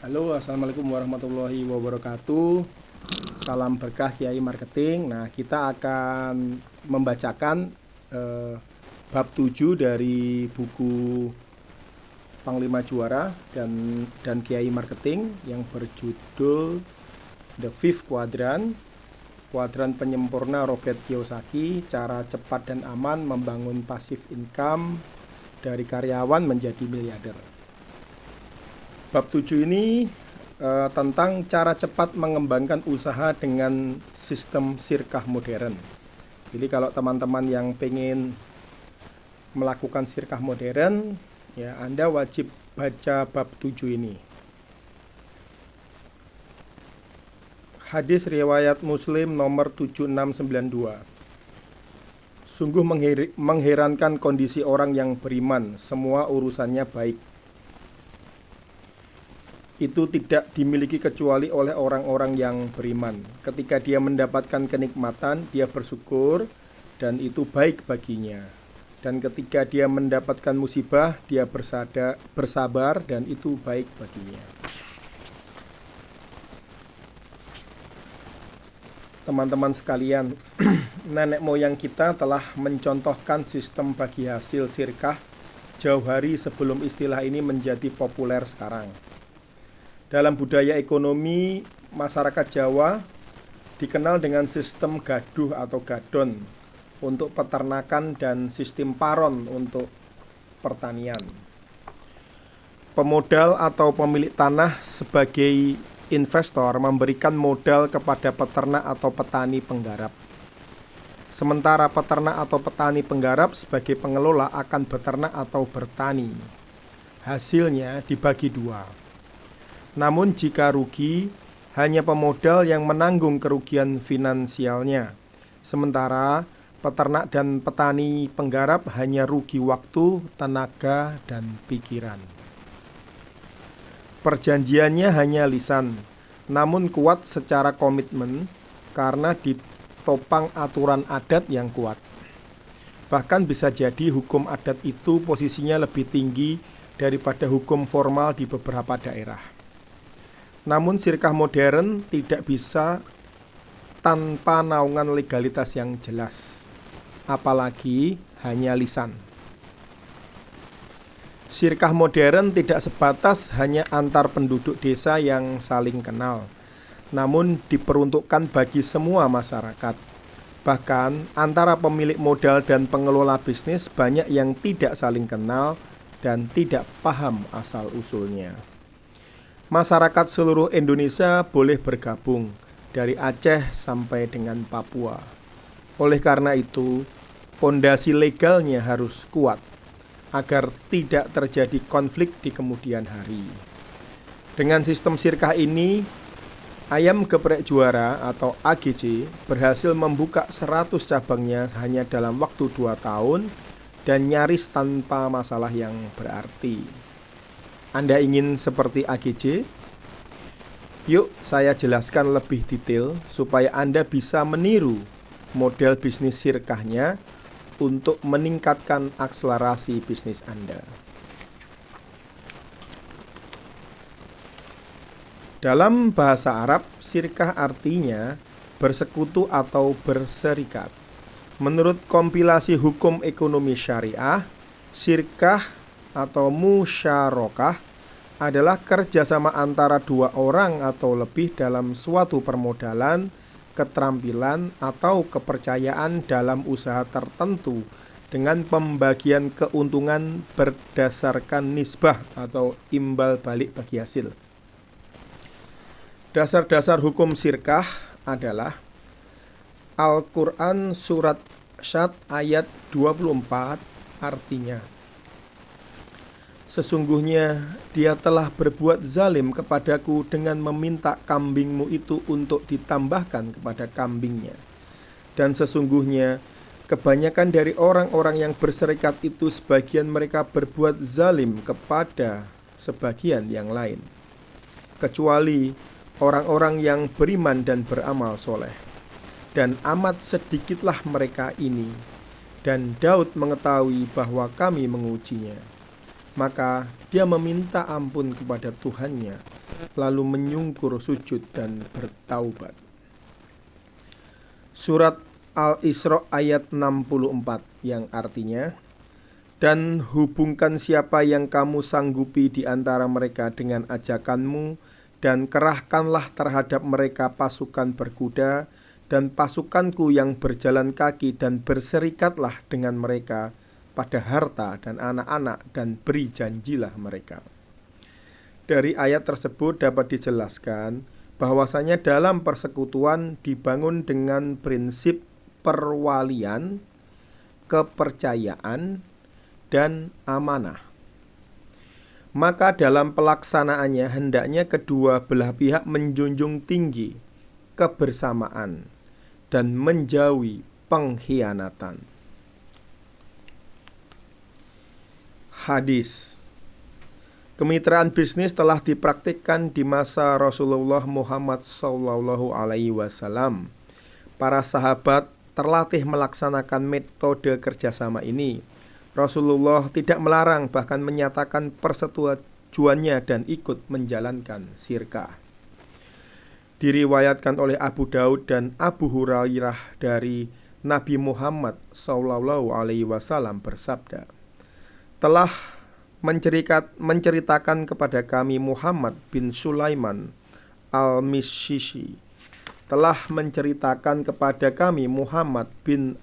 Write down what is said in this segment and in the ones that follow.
Halo, assalamualaikum warahmatullahi wabarakatuh. Salam berkah Kiai Marketing. Nah, kita akan membacakan bab 7 dari buku Panglima Juara dan Kiai Marketing yang berjudul The Fifth Quadrant, kuadran penyempurna Robert Kiyosaki, cara cepat dan aman membangun passive income dari karyawan menjadi miliarder. Bab 7 ini tentang cara cepat mengembangkan usaha dengan sistem sirkah modern. Jadi kalau teman-teman yang pengen melakukan sirkah modern, ya Anda wajib baca bab 7 ini. Hadis riwayat Muslim nomor 7692. Sungguh mengherankan kondisi orang yang beriman, semua urusannya baik. Itu tidak dimiliki kecuali oleh orang-orang yang beriman. Ketika dia mendapatkan kenikmatan, dia bersyukur dan itu baik baginya. Dan ketika dia mendapatkan musibah, dia bersabar dan itu baik baginya. Teman-teman sekalian, nenek moyang kita telah mencontohkan sistem bagi hasil sirkah jauh hari sebelum istilah ini menjadi populer sekarang. Dalam budaya ekonomi masyarakat Jawa dikenal dengan sistem gaduh atau gadon untuk peternakan dan sistem paron untuk pertanian. Pemodal atau pemilik tanah sebagai investor memberikan modal kepada peternak atau petani penggarap. Sementara peternak atau petani penggarap sebagai pengelola akan beternak atau bertani. Hasilnya dibagi dua. Namun jika rugi, hanya pemodal yang menanggung kerugian finansialnya. Sementara peternak dan petani penggarap hanya rugi waktu, tenaga, dan pikiran. Perjanjiannya hanya lisan, namun kuat secara komitmen karena ditopang aturan adat yang kuat. Bahkan bisa jadi hukum adat itu posisinya lebih tinggi daripada hukum formal di beberapa daerah. Namun sirkah modern tidak bisa tanpa naungan legalitas yang jelas, apalagi hanya lisan. Sirkah modern tidak sebatas hanya antar penduduk desa yang saling kenal, namun diperuntukkan bagi semua masyarakat. Bahkan antara pemilik modal dan pengelola bisnis banyak yang tidak saling kenal dan tidak paham asal-usulnya. Masyarakat seluruh Indonesia boleh bergabung dari Aceh sampai dengan Papua. Oleh karena itu, fondasi legalnya harus kuat agar tidak terjadi konflik di kemudian hari. Dengan sistem sirkah ini, Ayam Geprek Juara atau AGJ berhasil membuka 100 cabangnya hanya dalam waktu 2 tahun dan nyaris tanpa masalah yang berarti. Anda ingin seperti AGJ? Yuk saya jelaskan lebih detail supaya Anda bisa meniru model bisnis sirkahnya untuk meningkatkan akselerasi bisnis Anda. Dalam bahasa Arab, sirkah artinya bersekutu atau berserikat. Menurut kompilasi hukum ekonomi syariah, sirkah atau musyarakah adalah kerjasama antara dua orang atau lebih dalam suatu permodalan, keterampilan, atau kepercayaan dalam usaha tertentu dengan pembagian keuntungan berdasarkan nisbah atau imbal balik bagi hasil. Dasar-dasar hukum sirkah adalah Al-Quran Surat Syad ayat 24, artinya sesungguhnya dia telah berbuat zalim kepadaku dengan meminta kambingmu itu untuk ditambahkan kepada kambingnya. Dan sesungguhnya kebanyakan dari orang-orang yang berserikat itu sebagian mereka berbuat zalim kepada sebagian yang lain, kecuali orang-orang yang beriman dan beramal soleh. Dan amat sedikitlah mereka ini. Dan Daud mengetahui bahwa kami mengujinya. Maka dia meminta ampun kepada Tuhannya, lalu menyungkur sujud dan bertaubat. Surat Al-Isra ayat 64 yang artinya, dan hubungkan siapa yang kamu sanggupi di antara mereka dengan ajakanmu, dan kerahkanlah terhadap mereka pasukan berkuda dan pasukanku yang berjalan kaki, dan berserikatlah dengan mereka pada harta dan anak-anak, dan beri janjilah mereka. Dari ayat tersebut dapat dijelaskan bahwasanya dalam persekutuan dibangun dengan prinsip perwalian, kepercayaan, dan amanah. Maka dalam pelaksanaannya hendaknya kedua belah pihak menjunjung tinggi kebersamaan dan menjauhi pengkhianatan. Hadis: kemitraan bisnis telah dipraktikkan di masa Rasulullah Muhammad SAW. Para sahabat terlatih melaksanakan metode kerjasama ini. Rasulullah tidak melarang, bahkan menyatakan persetujuannya dan ikut menjalankan sirkah. Diriwayatkan oleh Abu Daud dan Abu Hurairah dari Nabi Muhammad SAW bersabda, telah menceritakan kepada kami Muhammad bin Sulaiman al-Mishishi, telah menceritakan kepada kami Muhammad bin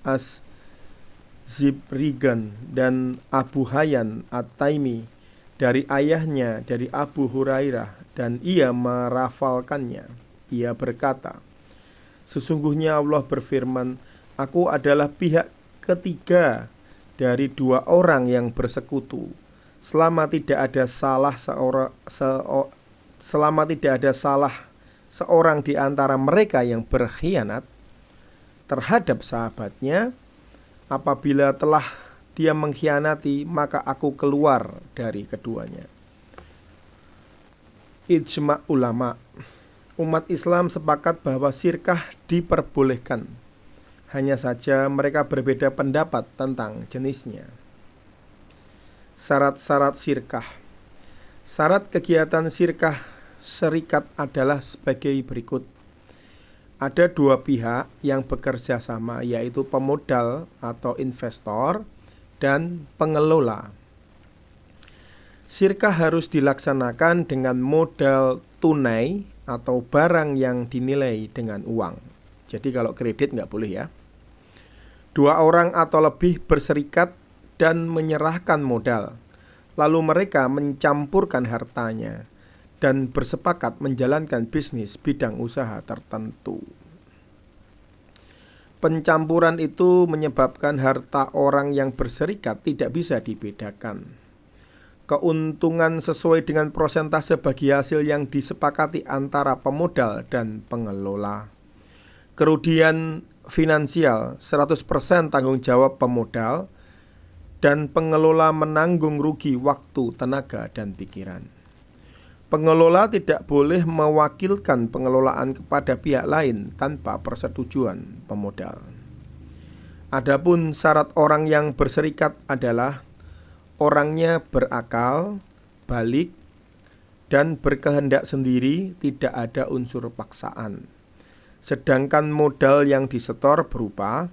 Zibrigan dan Abu Hayyan At-Taimi dari ayahnya, dari Abu Hurairah, dan ia merafalkannya. Ia berkata, sesungguhnya Allah berfirman, aku adalah pihak ketiga dari dua orang yang bersekutu. Selama tidak ada salah seorang di antara mereka yang berkhianat terhadap sahabatnya, apabila telah dia mengkhianati, maka aku keluar dari keduanya. Ijma' ulama. Umat Islam sepakat bahwa sirkah diperbolehkan. Hanya saja mereka berbeda pendapat tentang jenisnya. Syarat-syarat sirkah. Syarat kegiatan sirkah serikat adalah sebagai berikut. Ada dua pihak yang bekerja sama, yaitu pemodal atau investor dan pengelola. Sirkah harus dilaksanakan dengan modal tunai atau barang yang dinilai dengan uang. Jadi kalau kredit nggak boleh ya. Dua orang atau lebih berserikat dan menyerahkan modal. Lalu mereka mencampurkan hartanya dan bersepakat menjalankan bisnis bidang usaha tertentu. Pencampuran itu menyebabkan harta orang yang berserikat tidak bisa dibedakan. Keuntungan sesuai dengan persentase bagi hasil yang disepakati antara pemodal dan pengelola. Kerugian finansial 100% tanggung jawab pemodal, dan pengelola menanggung rugi waktu, tenaga, dan pikiran. Pengelola tidak boleh mewakilkan pengelolaan kepada pihak lain tanpa persetujuan pemodal. Adapun syarat orang yang berserikat adalah orangnya berakal, balik, dan berkehendak sendiri, tidak ada unsur paksaan. Sedangkan modal yang disetor berupa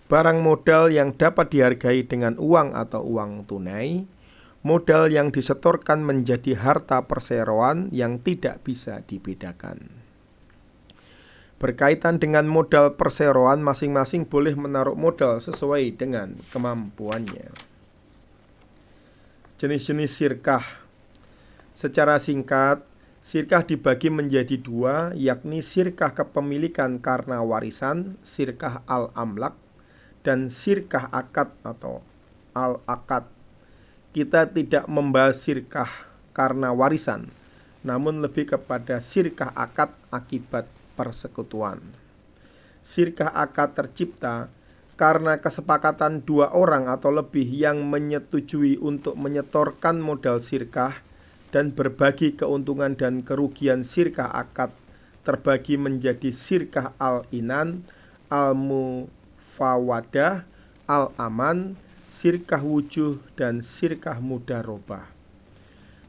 barang modal yang dapat dihargai dengan uang atau uang tunai, modal yang disetorkan menjadi harta perseroan yang tidak bisa dibedakan. Berkaitan dengan modal perseroan, masing-masing boleh menaruh modal sesuai dengan kemampuannya. Jenis-jenis sirkah. Secara singkat, sirkah dibagi menjadi dua, yakni sirkah kepemilikan karena warisan, sirkah al-amlak, dan sirkah akad atau al-akad. Kita tidak membahas sirkah karena warisan, namun lebih kepada sirkah akad akibat persekutuan. Sirkah akad tercipta karena kesepakatan dua orang atau lebih yang menyetujui untuk menyetorkan modal sirkah dan berbagi keuntungan dan kerugian. Sirkah akad terbagi menjadi sirkah al-inan, al-mufawadah, al-aman, sirkah wujuh, dan sirkah mudharobah.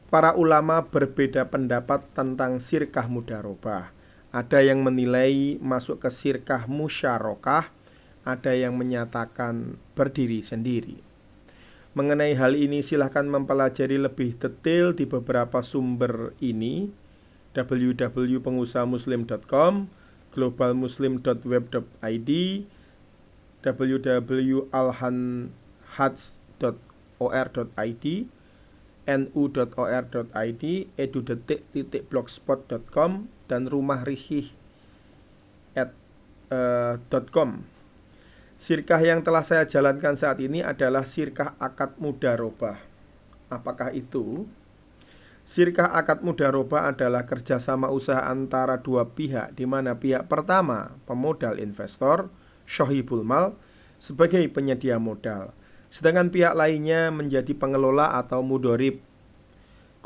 Para ulama berbeda pendapat tentang sirkah mudharobah. Ada yang menilai masuk ke sirkah musyarakah, ada yang menyatakan berdiri sendiri. Mengenai hal ini silahkan mempelajari lebih detail di beberapa sumber ini: www.pengusahamuslim.com, globalmuslim.web.id, www.alhanhaj.or.id, nu.or.id, edudetik.blogspot.com, dan rumahrihih.com. Sirkah yang telah saya jalankan saat ini adalah sirkah akad mudharobah. Apakah itu? Sirkah akad mudharobah adalah kerjasama usaha antara dua pihak, di mana pihak pertama, pemodal investor, syohibul mal, sebagai penyedia modal, sedangkan pihak lainnya menjadi pengelola atau mudorib.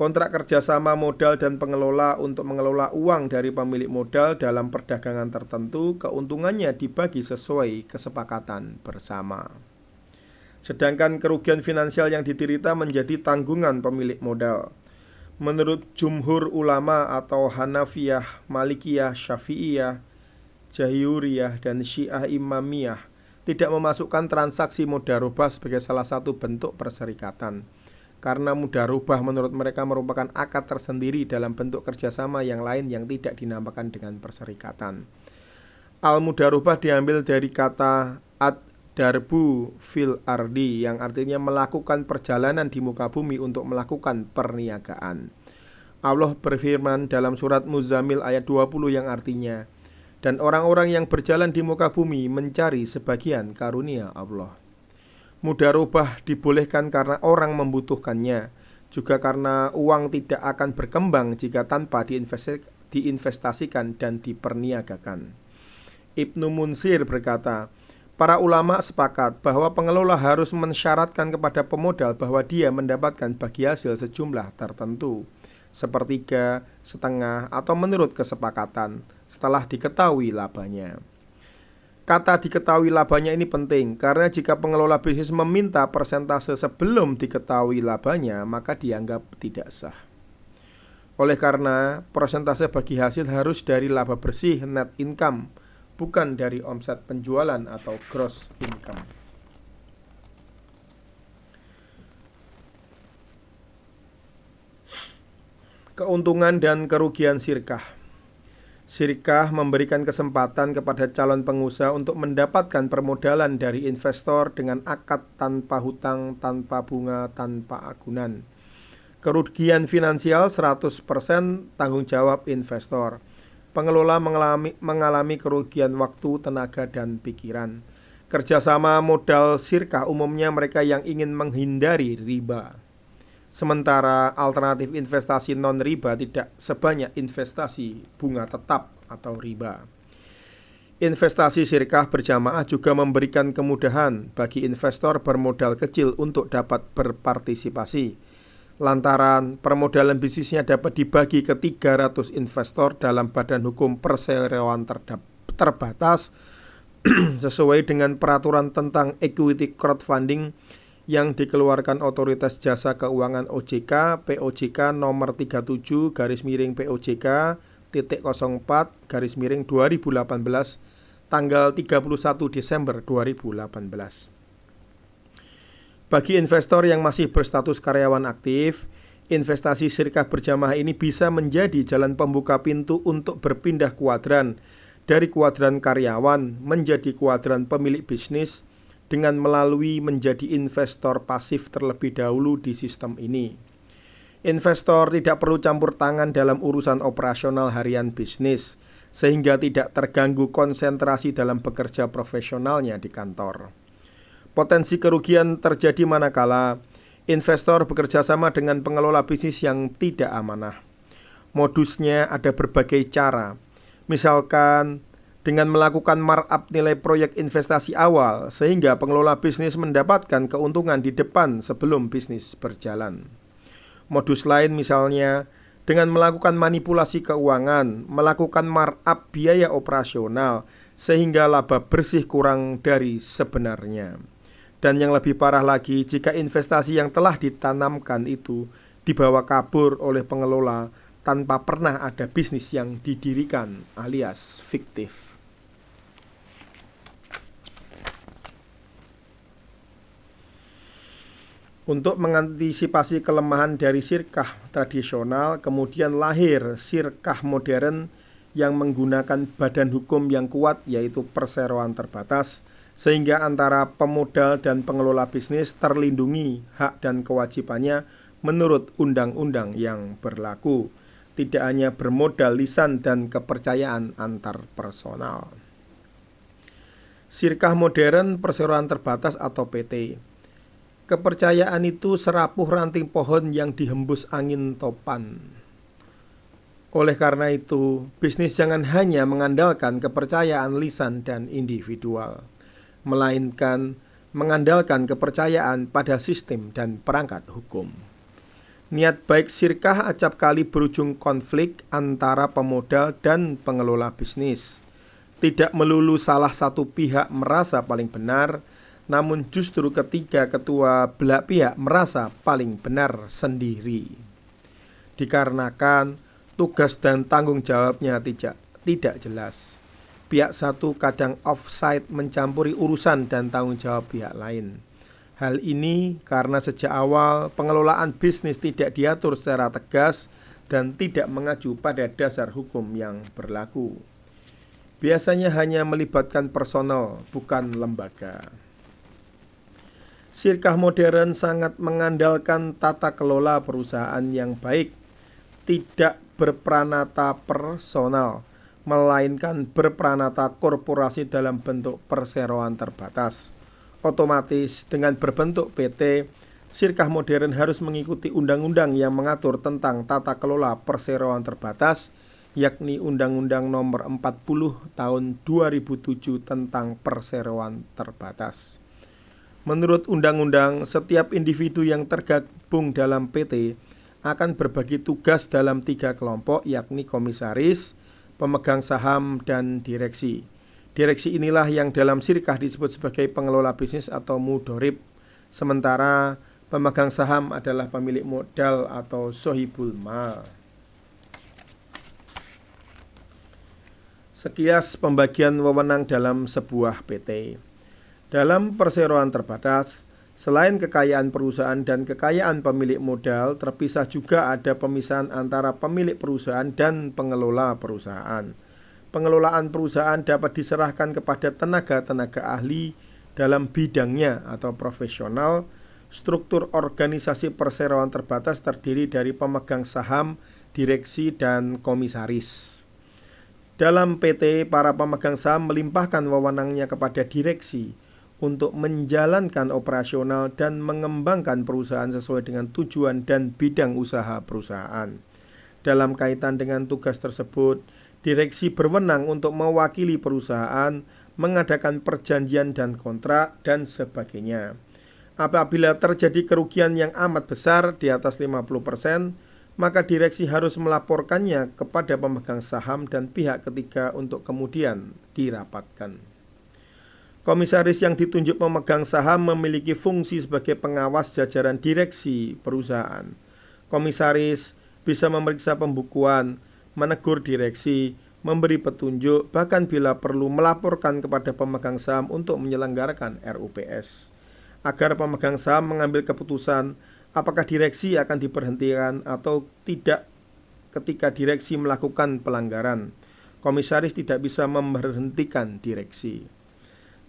Kontrak kerjasama modal dan pengelola untuk mengelola uang dari pemilik modal dalam perdagangan tertentu, keuntungannya dibagi sesuai kesepakatan bersama. Sedangkan kerugian finansial yang diderita menjadi tanggungan pemilik modal. Menurut jumhur ulama atau Hanafiyah, Malikiyah, Syafi'iyah, Jahuriyah, dan Syiah Imamiyah tidak memasukkan transaksi mudharobah sebagai salah satu bentuk perserikatan, karena mudharobah menurut mereka merupakan akad tersendiri dalam bentuk kerjasama yang lain yang tidak dinamakan dengan perserikatan. Al-mudharobah diambil dari kata ad-darbu fil ardi, yang artinya melakukan perjalanan di muka bumi untuk melakukan perniagaan. Allah berfirman dalam surat Muzammil ayat 20 yang artinya, dan orang-orang yang berjalan di muka bumi mencari sebagian karunia Allah. Mudharobah dibolehkan karena orang membutuhkannya, juga karena uang tidak akan berkembang jika tanpa diinvestasikan dan diperniagakan. Ibnu Munsir berkata, para ulama sepakat bahwa pengelola harus mensyaratkan kepada pemodal bahwa dia mendapatkan bagi hasil sejumlah tertentu, sepertiga, setengah, atau menurut kesepakatan, setelah diketahui labanya. Kata diketahui labanya ini penting, karena jika pengelola bisnis meminta persentase sebelum diketahui labanya, maka dianggap tidak sah. Oleh karena persentase bagi hasil harus dari laba bersih net income, bukan dari omset penjualan atau gross income. Keuntungan dan kerugian sirkah. Sirkah memberikan kesempatan kepada calon pengusaha untuk mendapatkan permodalan dari investor dengan akad tanpa hutang, tanpa bunga, tanpa agunan. Kerugian finansial 100% tanggung jawab investor. Pengelola mengalami kerugian waktu, tenaga, dan pikiran. Kerjasama modal sirkah umumnya mereka yang ingin menghindari riba. Sementara alternatif investasi non-riba tidak sebanyak investasi bunga tetap atau riba. Investasi sirkah berjamaah juga memberikan kemudahan bagi investor bermodal kecil untuk dapat berpartisipasi. Lantaran permodalan bisnisnya dapat dibagi ke 300 investor dalam badan hukum perseroan terbatas sesuai dengan peraturan tentang equity crowdfunding yang dikeluarkan Otoritas Jasa Keuangan OJK POJK nomor 37-04-2018 tanggal 31 Desember 2018. Bagi investor yang masih berstatus karyawan aktif, investasi sirkah berjamaah ini bisa menjadi jalan pembuka pintu untuk berpindah kuadran dari kuadran karyawan menjadi kuadran pemilik bisnis dengan melalui menjadi investor pasif terlebih dahulu di sistem ini. Investor tidak perlu campur tangan dalam urusan operasional harian bisnis, sehingga tidak terganggu konsentrasi dalam bekerja profesionalnya di kantor. Potensi kerugian terjadi manakala investor bekerja sama dengan pengelola bisnis yang tidak amanah. Modusnya ada berbagai cara, misalkan dengan melakukan markup nilai proyek investasi awal sehingga pengelola bisnis mendapatkan keuntungan di depan sebelum bisnis berjalan. Modus lain misalnya dengan melakukan manipulasi keuangan, melakukan markup biaya operasional sehingga laba bersih kurang dari sebenarnya. Dan yang lebih parah lagi, jika investasi yang telah ditanamkan itu dibawa kabur oleh pengelola tanpa pernah ada bisnis yang didirikan alias fiktif. Untuk mengantisipasi kelemahan dari sirkah tradisional, kemudian lahir sirkah modern yang menggunakan badan hukum yang kuat, yaitu perseroan terbatas, sehingga antara pemodal dan pengelola bisnis terlindungi hak dan kewajibannya menurut undang-undang yang berlaku, tidak hanya bermodal lisan dan kepercayaan antar personal. Sirkah modern perseroan terbatas atau PT. Kepercayaan itu serapuh ranting pohon yang dihembus angin topan. Oleh karena itu, bisnis jangan hanya mengandalkan kepercayaan lisan dan individual, melainkan mengandalkan kepercayaan pada sistem dan perangkat hukum. Niat baik sirkah acap kali berujung konflik antara pemodal dan pengelola bisnis. Tidak melulu salah satu pihak merasa paling benar, namun justru ketiga ketua belah pihak merasa paling benar sendiri. Dikarenakan tugas dan tanggung jawabnya tidak jelas. Pihak satu kadang offside mencampuri urusan dan tanggung jawab pihak lain. Hal ini karena sejak awal pengelolaan bisnis tidak diatur secara tegas dan tidak mengacu pada dasar hukum yang berlaku. Biasanya hanya melibatkan personal, bukan lembaga. Sirkah modern sangat mengandalkan tata kelola perusahaan yang baik, tidak berpranata personal, melainkan berpranata korporasi dalam bentuk perseroan terbatas. Otomatis dengan berbentuk PT, sirkah modern harus mengikuti undang-undang yang mengatur tentang tata kelola perseroan terbatas, yakni Undang-Undang Nomor 40 Tahun 2007 tentang perseroan terbatas. Menurut undang-undang, setiap individu yang tergabung dalam PT akan berbagi tugas dalam 3 kelompok, yakni komisaris, pemegang saham, dan direksi. Direksi inilah yang dalam sirkah disebut sebagai pengelola bisnis atau mudhorib, sementara pemegang saham adalah pemilik modal atau sohibul mal. Sekilas pembagian wewenang dalam sebuah PT. Dalam perseroan terbatas, selain kekayaan perusahaan dan kekayaan pemilik modal, terpisah juga ada pemisahan antara pemilik perusahaan dan pengelola perusahaan. Pengelolaan perusahaan dapat diserahkan kepada tenaga-tenaga ahli dalam bidangnya atau profesional. Struktur organisasi perseroan terbatas terdiri dari pemegang saham, direksi, dan komisaris. Dalam PT, para pemegang saham melimpahkan wewenangnya kepada direksi untuk menjalankan operasional dan mengembangkan perusahaan sesuai dengan tujuan dan bidang usaha perusahaan. Dalam kaitan dengan tugas tersebut, direksi berwenang untuk mewakili perusahaan, mengadakan perjanjian dan kontrak, dan sebagainya. Apabila terjadi kerugian yang amat besar di atas 50%, maka direksi harus melaporkannya kepada pemegang saham dan pihak ketiga untuk kemudian dirapatkan. Komisaris yang ditunjuk pemegang saham memiliki fungsi sebagai pengawas jajaran direksi perusahaan. Komisaris bisa memeriksa pembukuan, menegur direksi, memberi petunjuk, bahkan bila perlu melaporkan kepada pemegang saham untuk menyelenggarakan RUPS, agar pemegang saham mengambil keputusan apakah direksi akan diberhentikan atau tidak. Ketika direksi melakukan pelanggaran, komisaris tidak bisa memberhentikan direksi.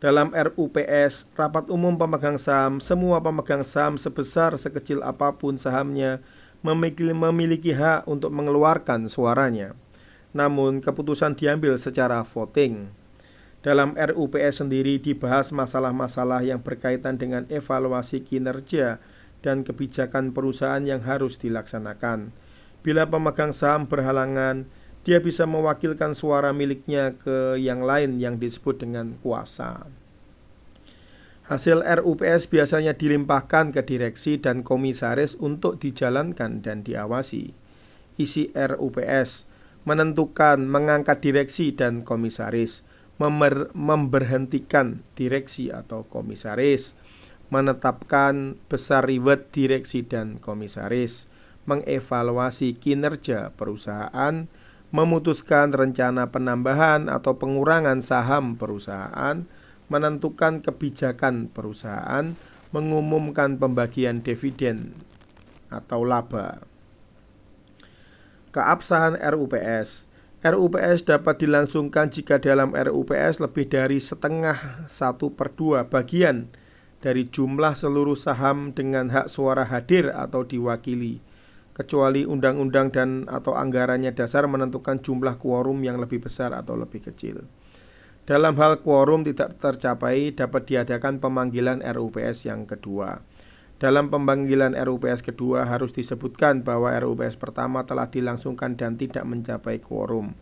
Dalam RUPS, rapat umum pemegang saham, semua pemegang saham sebesar sekecil apapun sahamnya memiliki hak untuk mengeluarkan suaranya. Namun, keputusan diambil secara voting. Dalam RUPS sendiri dibahas masalah-masalah yang berkaitan dengan evaluasi kinerja dan kebijakan perusahaan yang harus dilaksanakan. Bila pemegang saham berhalangan, dia bisa mewakilkan suara miliknya ke yang lain yang disebut dengan kuasa. Hasil RUPS biasanya dilimpahkan ke direksi dan komisaris untuk dijalankan dan diawasi. Isi RUPS menentukan mengangkat direksi dan komisaris, memberhentikan direksi atau komisaris, menetapkan besar reward direksi dan komisaris, mengevaluasi kinerja perusahaan, memutuskan rencana penambahan atau pengurangan saham perusahaan, menentukan kebijakan perusahaan, mengumumkan pembagian dividen atau laba. Keabsahan RUPS. RUPS dapat dilangsungkan jika dalam RUPS lebih dari setengah 1/2 bagian dari jumlah seluruh saham dengan hak suara hadir atau diwakili, kecuali undang-undang dan atau anggarannya dasar menentukan jumlah quorum yang lebih besar atau lebih kecil. Dalam hal quorum tidak tercapai, dapat diadakan pemanggilan RUPS yang kedua. Dalam pemanggilan RUPS kedua harus disebutkan bahwa RUPS pertama telah dilangsungkan dan tidak mencapai quorum.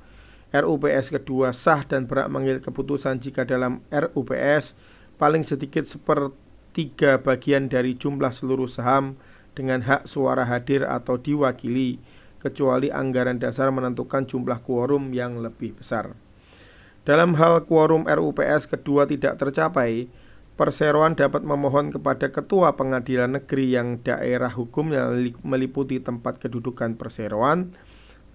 RUPS kedua sah dan berhak mengambil keputusan jika dalam RUPS paling sedikit 1/3 bagian dari jumlah seluruh saham dengan hak suara hadir atau diwakili, kecuali anggaran dasar menentukan jumlah quorum yang lebih besar. Dalam hal quorum RUPS kedua tidak tercapai, perseroan dapat memohon kepada Ketua Pengadilan Negeri yang daerah hukumnya meliputi tempat kedudukan perseroan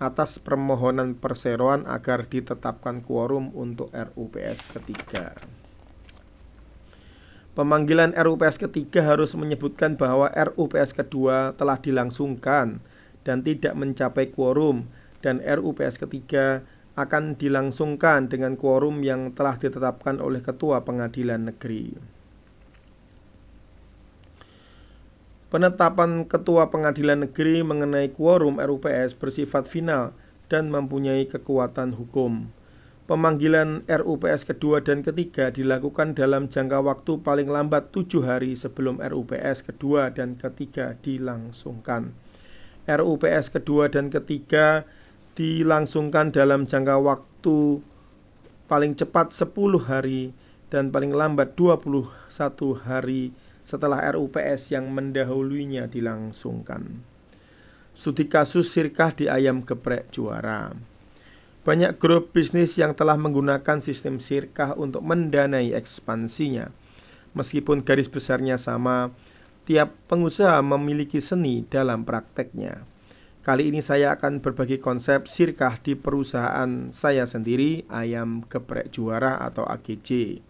atas permohonan perseroan agar ditetapkan quorum untuk RUPS ketiga. Pemanggilan RUPS ketiga harus menyebutkan bahwa RUPS kedua telah dilangsungkan dan tidak mencapai quorum, dan RUPS ketiga akan dilangsungkan dengan quorum yang telah ditetapkan oleh Ketua Pengadilan Negeri. Penetapan Ketua Pengadilan Negeri mengenai quorum RUPS bersifat final dan mempunyai kekuatan hukum. Pemanggilan RUPS kedua dan ketiga dilakukan dalam jangka waktu paling lambat 7 hari sebelum RUPS kedua dan ketiga dilangsungkan. RUPS kedua dan ketiga dilangsungkan dalam jangka waktu paling cepat 10 hari dan paling lambat 21 hari setelah RUPS yang mendahulunya dilangsungkan. Studi kasus sirkah di ayam geprek juara. Banyak grup bisnis yang telah menggunakan sistem sirkah untuk mendanai ekspansinya. Meskipun garis besarnya sama, tiap pengusaha memiliki seni dalam prakteknya. Kali ini saya akan berbagi konsep sirkah di perusahaan saya sendiri, Ayam Geprek Juara atau AGJ.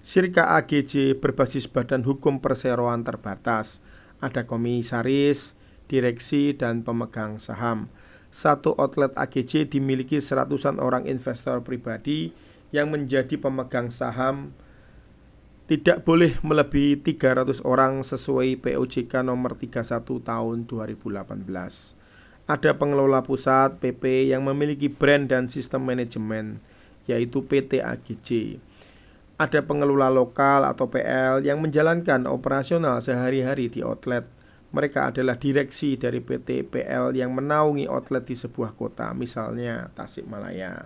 Sirkah AGJ berbasis badan hukum perseroan terbatas. Ada komisaris, direksi, dan pemegang saham. Satu outlet AGJ dimiliki seratusan orang investor pribadi yang menjadi pemegang saham. Tidak boleh melebihi 300 orang sesuai POJK nomor 31 tahun 2018. Ada pengelola pusat PP yang memiliki brand dan sistem manajemen, yaitu PT AGJ. Ada pengelola lokal atau PL yang menjalankan operasional sehari-hari di outlet. Mereka adalah direksi dari PT PL yang menaungi outlet di sebuah kota, misalnya Tasikmalaya.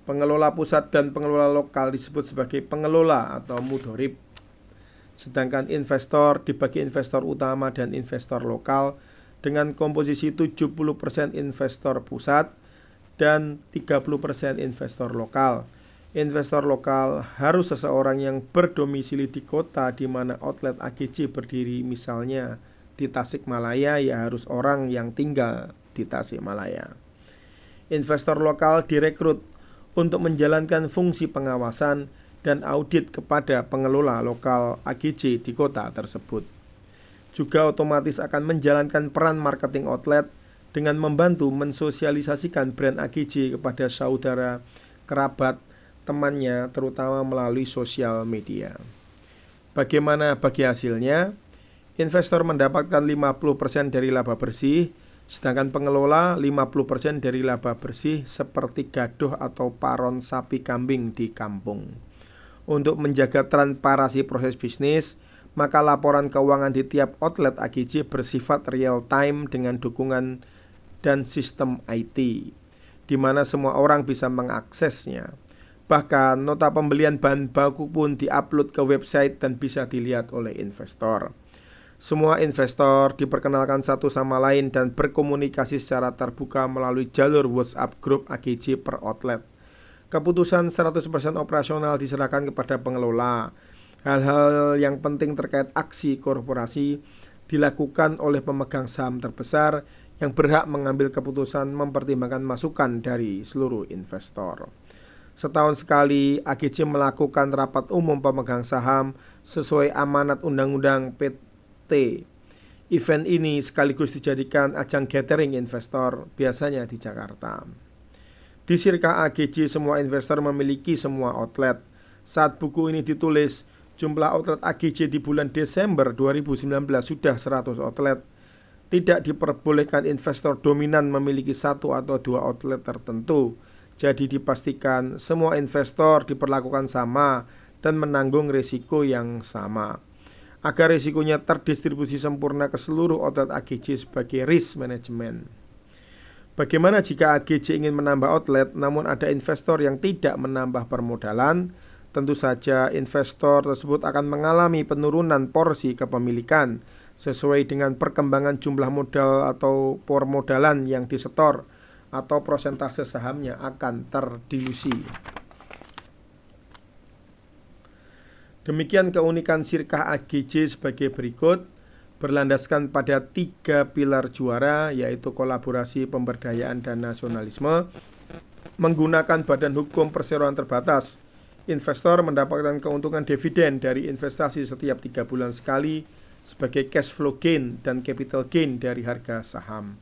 Pengelola pusat dan pengelola lokal disebut sebagai pengelola atau mudhorib. Sedangkan investor dibagi investor utama dan investor lokal dengan komposisi 70% investor pusat dan 30% investor lokal. Investor lokal harus seseorang yang berdomisili di kota di mana outlet AGJ berdiri, misalnya di Tasikmalaya ya harus orang yang tinggal di Tasikmalaya. Investor lokal direkrut untuk menjalankan fungsi pengawasan dan audit kepada pengelola lokal AGJ di kota tersebut. Juga otomatis akan menjalankan peran marketing outlet dengan membantu mensosialisasikan brand AGJ kepada saudara, kerabat, temannya, terutama melalui sosial media. Bagaimana bagi hasilnya? Investor mendapatkan 50% dari laba bersih, sedangkan pengelola 50% dari laba bersih seperti gaduh atau paron sapi kambing di kampung. Untuk menjaga transparansi proses bisnis, maka laporan keuangan di tiap outlet AGJ bersifat real time dengan dukungan dan sistem IT, di mana semua orang bisa mengaksesnya. Bahkan nota pembelian bahan baku pun diupload ke website dan bisa dilihat oleh investor. Semua investor diperkenalkan satu sama lain dan berkomunikasi secara terbuka melalui jalur WhatsApp grup AGJ per outlet. Keputusan 100% operasional diserahkan kepada pengelola. Hal-hal yang penting terkait aksi korporasi dilakukan oleh pemegang saham terbesar yang berhak mengambil keputusan mempertimbangkan masukan dari seluruh investor. Setahun sekali AGC melakukan rapat umum pemegang saham sesuai amanat Undang-Undang PT. Event ini sekaligus dijadikan ajang gathering investor, biasanya di Jakarta. Di Sirkah AGC semua investor memiliki semua outlet. Saat buku ini ditulis, jumlah outlet AGC di bulan Desember 2019 sudah 100 outlet. Tidak diperbolehkan investor dominan memiliki satu atau dua outlet tertentu. Jadi dipastikan semua investor diperlakukan sama dan menanggung risiko yang sama. Agar risikonya terdistribusi sempurna ke seluruh outlet AGC sebagai risk management. Bagaimana jika AGC ingin menambah outlet namun ada investor yang tidak menambah permodalan? Tentu saja investor tersebut akan mengalami penurunan porsi kepemilikan sesuai dengan perkembangan jumlah modal atau permodalan yang disetor atau persentase sahamnya akan terdilusi. Demikian keunikan Sirkah AGC sebagai berikut, berlandaskan pada 3 pilar juara, yaitu kolaborasi, pemberdayaan, dan nasionalisme. Menggunakan badan hukum perseroan terbatas, investor mendapatkan keuntungan dividen dari investasi setiap 3 bulan sekali sebagai cash flow gain dan capital gain dari harga saham.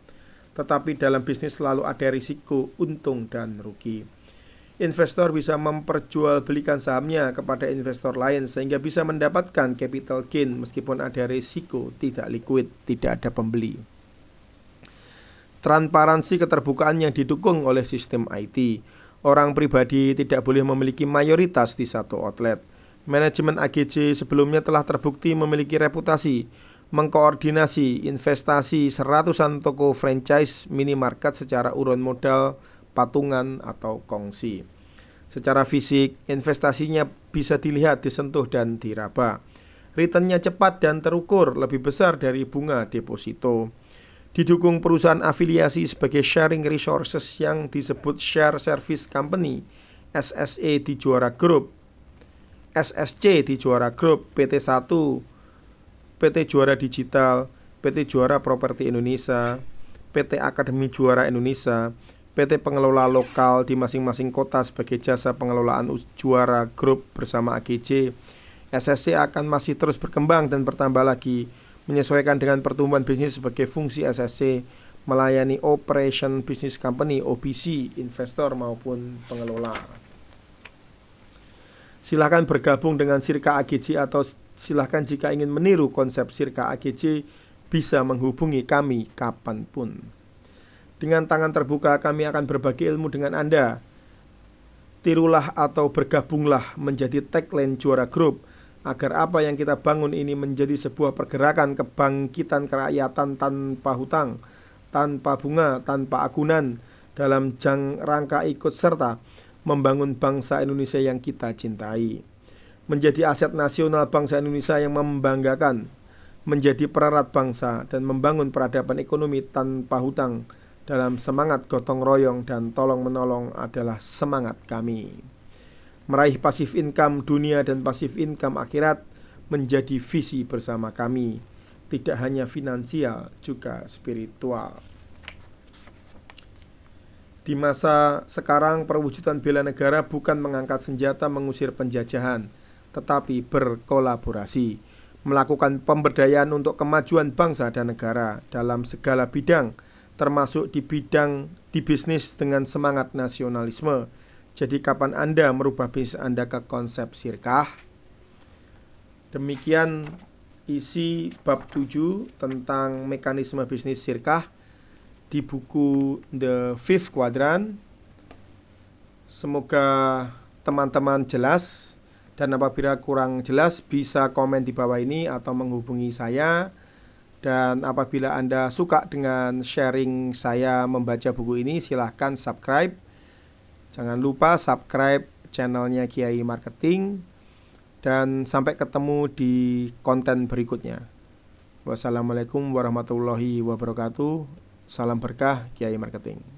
Tetapi dalam bisnis selalu ada risiko untung dan rugi. Investor bisa memperjualbelikan sahamnya kepada investor lain sehingga bisa mendapatkan capital gain meskipun ada risiko tidak liquid, tidak ada pembeli. Transparansi keterbukaan yang didukung oleh sistem IT. Orang pribadi tidak boleh memiliki mayoritas di satu outlet. Manajemen AGC sebelumnya telah terbukti memiliki reputasi mengkoordinasi investasi seratusan toko franchise minimarket secara urun modal, patungan atau kongsi. Secara fisik, investasinya bisa dilihat, disentuh dan diraba. Returnnya cepat dan terukur, lebih besar dari bunga deposito. Didukung perusahaan afiliasi sebagai sharing resources yang disebut Share Service Company, SSE di Juara Group, SSC di Juara Group, PT1, PT Juara Digital, PT Juara Properti Indonesia, PT Akademi Juara Indonesia, PT pengelola lokal di masing-masing kota sebagai jasa pengelolaan Juara Group bersama AGC. SSC akan masih terus berkembang dan bertambah lagi, menyesuaikan dengan pertumbuhan bisnis sebagai fungsi SSC, melayani Operation Business Company, OBC, investor maupun pengelola. Silahkan bergabung dengan Sirkah AGC atau silahkan jika ingin meniru konsep Sirkah AGC bisa menghubungi kami kapanpun. Dengan tangan terbuka kami akan berbagi ilmu dengan Anda. Tirulah atau bergabunglah menjadi tagline Juara Group agar apa yang kita bangun ini menjadi sebuah pergerakan kebangkitan kerakyatan tanpa hutang, tanpa bunga, tanpa agunan, dalam rangka ikut serta membangun bangsa Indonesia yang kita cintai. Menjadi aset nasional bangsa Indonesia yang membanggakan, menjadi pererat bangsa dan membangun peradaban ekonomi tanpa hutang dalam semangat gotong royong dan tolong menolong adalah semangat kami. Meraih pasif income dunia dan pasif income akhirat menjadi visi bersama kami, tidak hanya finansial, juga spiritual. Di masa sekarang perwujudan bela negara bukan mengangkat senjata mengusir penjajahan, tetapi berkolaborasi, melakukan pemberdayaan untuk kemajuan bangsa dan negara dalam segala bidang, termasuk di bisnis dengan semangat nasionalisme. Jadi kapan Anda merubah bisnis Anda ke konsep Sirkah? Demikian isi bab 7 tentang mekanisme bisnis Sirkah di buku The Fifth Quadrant. Semoga teman-teman jelas, dan apabila kurang jelas bisa komen di bawah ini atau menghubungi saya. Dan apabila Anda suka dengan sharing saya membaca buku ini, silahkan subscribe. Jangan lupa subscribe channelnya Kiai Marketing. Dan sampai ketemu di konten berikutnya. Wassalamualaikum warahmatullahi wabarakatuh. Salam berkah Kiai Marketing.